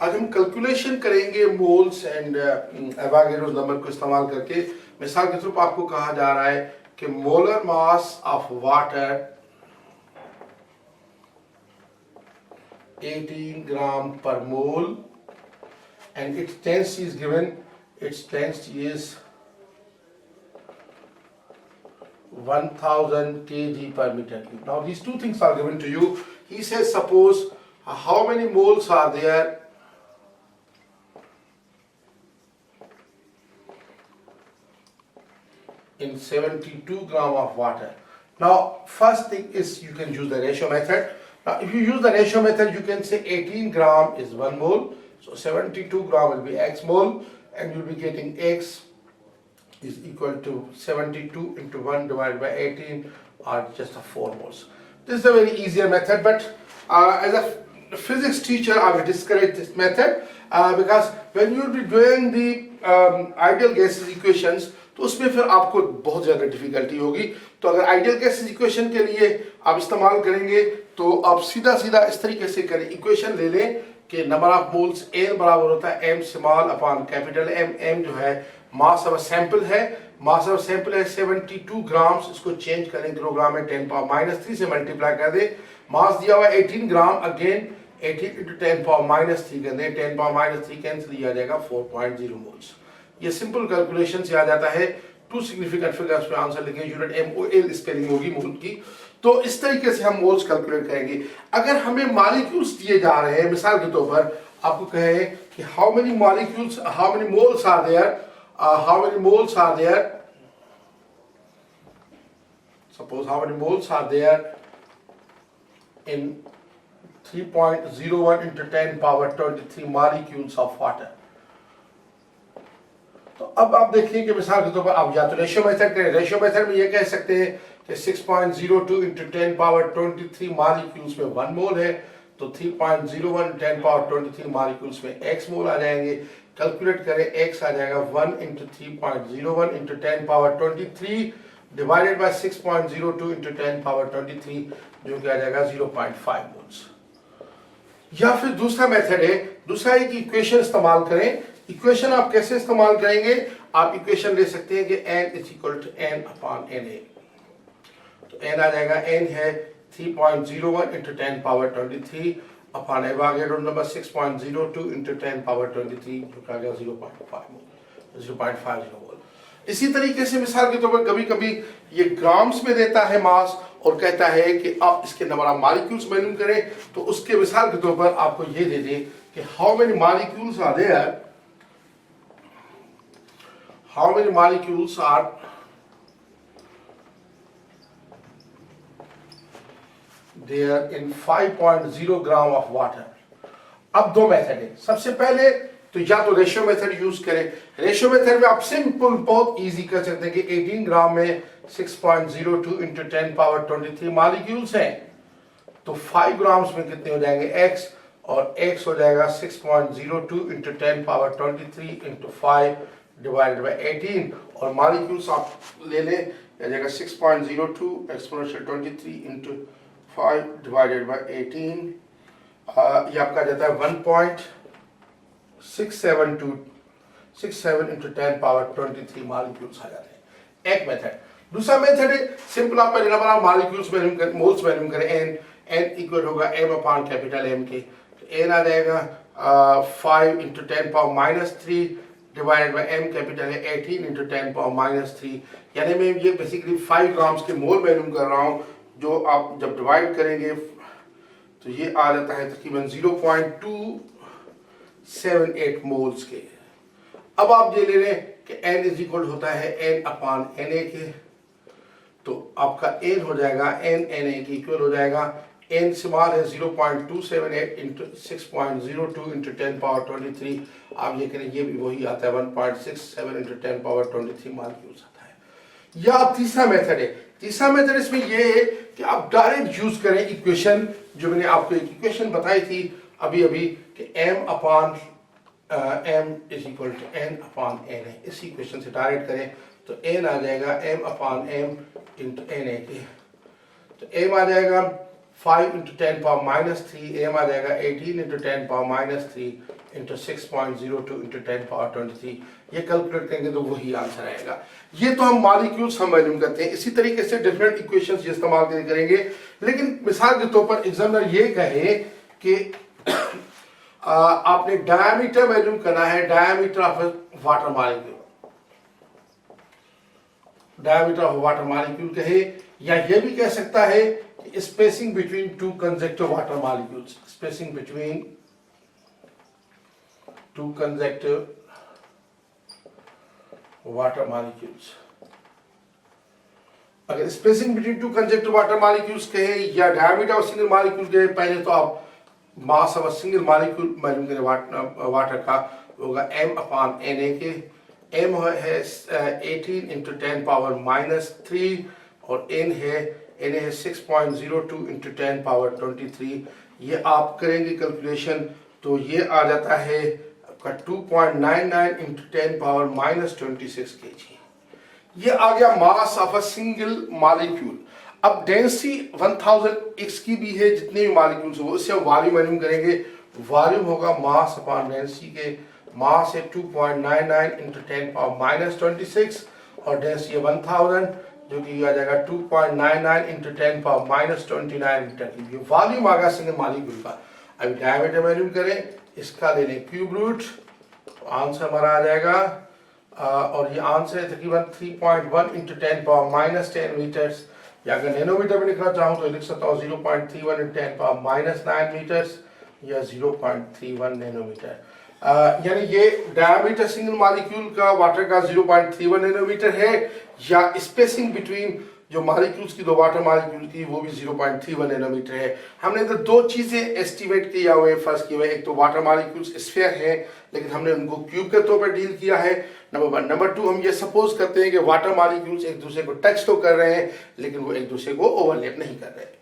आज हम कैलकुलेशन करेंगे मोल्स एंड एवोगाड्रो नंबर को इस्तेमाल करके। मिसाल के तौर पर आपको कहा जा रहा है कि मोलर मास ऑफ वाटर 18 ग्राम पर मोल and its density is given. Its density is 1000 kg per meter cube. Now these two things are given to you. He says suppose how many moles are there in 72 gram of water. Now first thing is you can use the ratio method. Now if you use the ratio method you can say 18 gram is 1 mole. So 72 gram will be x mole and you'll be getting x is equal to 72 into 1 divided by 18 or just a 4 moles. This is a very easier method, but as a physics teacher I will discourage this method because when you will be doing the ideal gases equations तो उसमें फिर आपको बहुत ज़्यादा difficulty होगी। तो अगर ideal gases equation के लिए आप इस्तेमाल करेंगे तो आप सीधा सीधा इस तरीके से करें, इक्वेशन ले लें कि नंबर ऑफ मोल्स एन बराबर होता है M small upon capital M. M जो है मास ऑफ सैंपल है, मास ऑफ सैंपल है 72 ग्राम्स, इसको चेंज करें किलोग्राम में 10⁻³ से मल्टीप्लाई कर दें। मास दिया हुआ 18 ग्राम, अगेन 18 into 10⁻³ कर दें, 10⁻³ कैंसिल किया जाएगा 4.0 मोल्स। ये सिंपल कैलकुलेशन से आ जाता है। टू सिग्निफिकेंट फिगर्स पे आंसर लिखें, यूनिट MOL स्पेलिंग होगी मोल की। तो इस तरीके से हम मोल्स कैलकुलेट करेंगे। अगर हमें मॉलिक्यूल्स दिए जा रहे हैं, मिसाल के तौर पर आपको कहे कि how many molecules, how many moles are there, how many moles are there, suppose how many moles are there in 3.01 into 10⁻23 molecules of water। तो अब आप देखिए कि मिसाल के तौर पर आप या तो रेशियो मेथड करें, रेशियो मेथड में ये कह सकते हैं कि 6.02 into 10⁻23 मॉलिक्यूल्स में 1 मोल है, तो 3.01 10⁻23 मॉलिक्यूल्स में x मोल आ जाएंगे। कैलकुलेट करें, x आ जाएगा 1 into 3.01 into 10⁻23 divided by 6.02 into 10⁻23 जो कि आ जाएगा 0.5 मोल्स। या फिर दूसरा मेथड है, दूसरा एक इक्वेशन इस्तेमाल करें। इक्वेशन आप कैसे इस्तेमाल करेंगे, आप इक्वेशन ले सकते हैं कि n is equal to n upon na। तो n आ जाएगा, n है 3.01 into 10⁻23 upon Avogadro number 6.02 into 10⁻23 जो आ गया 0.50 मोल। इसी तरीके से मिसाल के तौर पर कभी कभी ये ग्राम्स में देता है मास और कहता है कि आप इसके नंबर ऑफ मॉलिक्यूल्स मालूम करें, तो उसके मिसाल के तौर पर आपको ये दे दे कि how many molecules are there, how many molecules are there in 5.0 gram of water। अब दो मेथड है। सबसे पहले तो या तो रेशियो मेथड यूज करें, रेशियो मेथड में आप सिंपल बहुत इजी कर सकते हैं कि 18 ग्राम में 6.02 into 10⁻23 मॉलिक्यूल्स हैं, तो 5 ग्राम्स में कितने हो जाएंगे x, और x हो जाएगा 6.02 into 10⁻23 into 5 डिवाइडेड बाय 18, और मॉलिक्यूल्स आप ले लें, आ जाएगा 6.02 एक्सपोनेंशियल 23 into 5 डिवाइडेड बाय 18, ये आपका जाता है 1.672 into 10⁻23 मॉलिक्यूल्स आ जाते हैं। एक मेथड। दूसरा मेथड है सिंपल, आप पहले नंबर ऑफ मॉलिक्यूल्स मालूम करें, मोल्स मालूम करें, n इक्वल होगा m अपॉन कैपिटल M के, तो n आ जाएगा 5 into 10⁻³ divided by m capital है 18 into 10⁻³, यानी मैं ये बेसिकली 5 ग्राम्स के मोल मालूम कर रहा हूँ, जो आप जब डिवाइड करेंगे तो ये आ जाता है तकरीबन 0.278 मोल्स के। अब आप ये ले लें कि n इज इक्वल होता है n अपॉन na के, तो आपका n हो जाएगा n na के इक्वल हो जाएगा, n स्मॉल है 0.278 into 6.02 into 10⁻23, आप ये करें ये भी वही आता है 1.67 into 10⁻23 मॉलिक्यूल्स आता है। या तीसरा मेथड है, तीसरा मेथड इसमें ये है कि आप डायरेक्ट यूज करें इक्वेशन, जो मैंने आपको एक इक्वेशन बताई थी अभी अभी कि m upon m is equal to n upon n है, इस इक्वेशन से डायरेक्ट करें तो n आ जाएगा m upon m into n है, तो m आ जाएगा 5 इंटू 10 पावर माइनस 3, एम आ जाएगा 18 into 10 power minus 3 into 6.02 into 10 power 23। ये कैलकुलेट करेंगे तो वही आंसर आएगा। ये तो हम मॉलिक्यूल्स हम वैल्यूम करते हैं। इसी तरीके से डिफरेंट इक्वेशंस इस्तेमाल करेंगे। लेकिन मिसाल के तौर पर एग्जामिनर ये कहे कि आपने डायमीटर वैल्यूम करना है, diameter of water molecule, diameter of water molecule कहे, या ये भी कह सकता है spacing between two consecutive water molecules, spacing between two consecutive water molecules. अगर spacing between two consecutive water molecules कहे या डायमीटर ऑफ सिंगल मॉलिक्यूल कहे, पहले तो आप मास ऑफ सिंगल मॉलिक्यूल मालूम करें वाटर का होगा m अपॉन Na के। m है 18 इंटू 10 पावर माइनस 3 और n है 6.02 इंटू 10 पावर 23। ये आप करेंगे कैलकुलेशन तो ये आ जाता है आपका 2.99 इंटू 10 पावर माइनस 26 kg। ये आ गया mass of a single molecule. अब डेंसिटी 1000 x की भी है, जितने भी मॉलिक्यूल्स हो उससे हम वॉल्यूम वैल्यूम करेंगे। वॉल्यूम होगा मास अपॉन डेंसिटी के, मास है 2.99 इंटू 10 पावर माइनस 26 और डेंसिटी है 1000 जो कि आ जाएगा 2.99 into 10 power minus 29 metre cube. ये वॉल्यूम आ गया सिंगल मॉलिक्यूल का। अभी डायमीटर वैल्यूम करें, इसका ले लें क्यूब रूट, तो आंसर हमारा आ जाएगा और ये आंसर है तकरीबन 3.1 इंटू 10 पावर माइनस 10 मीटर्स। या अगर नैनोमीटर में लिखना चाहूँ तो लिख सकता हूँ 0.31 इंटू 10 पावर माइनस 9 मीटर्स या 0.31 नैनोमीटर। यानी ये डायमीटर सिंगल मॉलिक्यूल का वाटर का 0.31 नैनोमीटर है, या स्पेसिंग बिटवीन जो मॉलिक्यूल्स की दो वाटर मॉलिक्यूल की वो भी 0.31 नैनोमीटर है। हमने तो दो चीजें एस्टिमेट किया हुए फर्स्ट किए हुए, एक तो वाटर मॉलिक्यूल्स स्फीयर है लेकिन हमने उनको क्यूब के तौर पर डील किया है, नंबर 1। नंबर 2, हम ये सपोज करते हैं कि वाटर मॉलिक्यूल्स एक दूसरे को टच तो कर रहे हैं लेकिन वो एक दूसरे को ओवरलैप नहीं कर रहे।